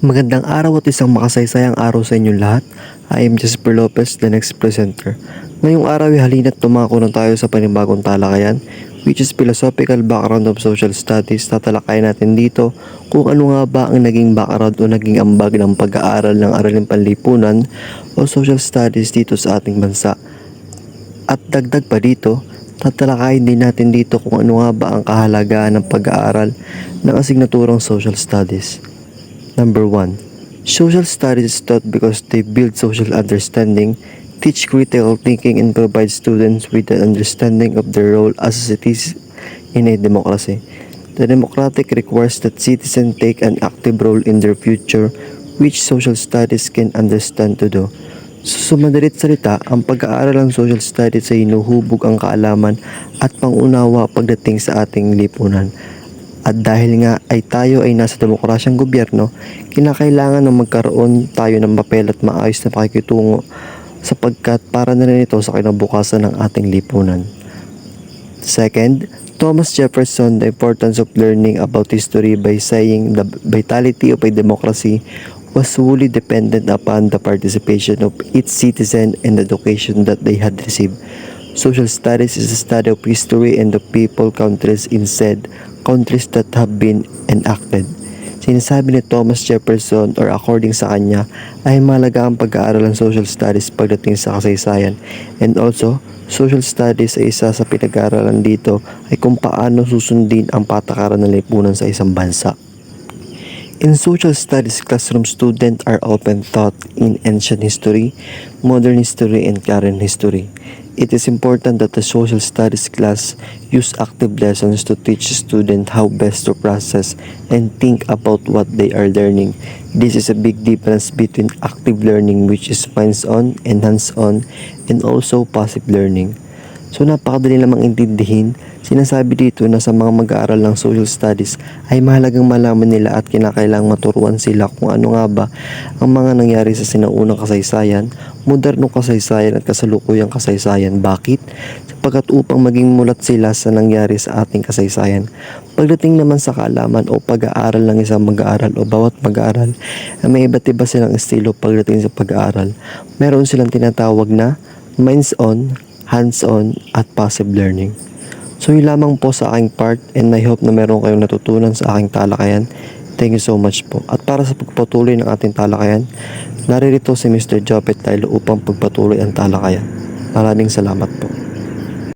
Magandang araw at isang makasaysayang araw sa inyong lahat. I am Jasper Lopez, the next presenter. Ngayong araw ay halina't tumako na tayo sa panibagong talakayan, which is Philosophical Background of Social Studies. Tatalakayin natin dito kung ano nga ba ang naging background o naging ambag ng pag-aaral ng Araling Panlipunan o Social Studies dito sa ating bansa. At dagdag pa dito, tatalakayin din natin dito kung ano nga ba ang kahalagahan ng pag-aaral ng asignaturang Social Studies. Number 1. Social studies is taught because they build social understanding, teach critical thinking, and provide students with an understanding of their role as cities in a democracy. The democratic requires that citizens take an active role in their future, which social studies can understand to do. So, madalit salita, ang pag-aaral ng social studies ay hinuhubog ang kaalaman at pangunawa pagdating sa ating lipunan. At dahil nga ay tayo ay nasa demokrasyang gobyerno, kinakailangan na magkaroon tayo ng papel at maayos na pakikitungo sapagkat para na rin ito sa kinabukasan ng ating lipunan. Second, Thomas Jefferson the importance of learning about history by saying the vitality of a democracy was solely dependent upon the participation of each citizen and the education that they had received. Social studies is a study of history and the people, countries, instead countries that have been enacted. Sinasabi ni Thomas Jefferson or according sa kanya ay mahalaga ang pag-aaral ng social studies pagdating sa kasaysayan, and also social studies ay isa sa pinag-aaralan dito ay kung paano susundin ang patakaran ng lipunan sa isang bansa. In social studies classroom, students are often taught in ancient history, modern history, and current history. It is important that the social studies class use active lessons to teach students how best to process and think about what they are learning. This is a big difference between active learning, which is hands-on and hands-on, and also passive learning. So napakadali namang intindihin. Sinasabi dito na sa mga mag-aaral ng social studies ay mahalagang malaman nila at kinakailangang maturuan sila kung ano nga ba ang mga nangyari sa sinaunang kasaysayan, modernong kasaysayan at kasalukuyang kasaysayan. Bakit? Sapagkat upang maging mulat sila sa nangyari sa ating kasaysayan. Pagdating naman sa kaalaman o pag-aaral ng isang mag-aaral o bawat mag-aaral ay may iba't iba silang estilo pagdating sa pag-aaral. Meron silang tinatawag na minds-on, hands-on at passive learning. So yun lamang po sa aking part, and I hope na meron kayong natutunan sa aking talakayan. Thank you so much po. At para sa pagpatuloy ng ating talakayan, naririto si Mr. Jopet Tailo upang pagpatuloy ang talakayan. Maraming salamat po.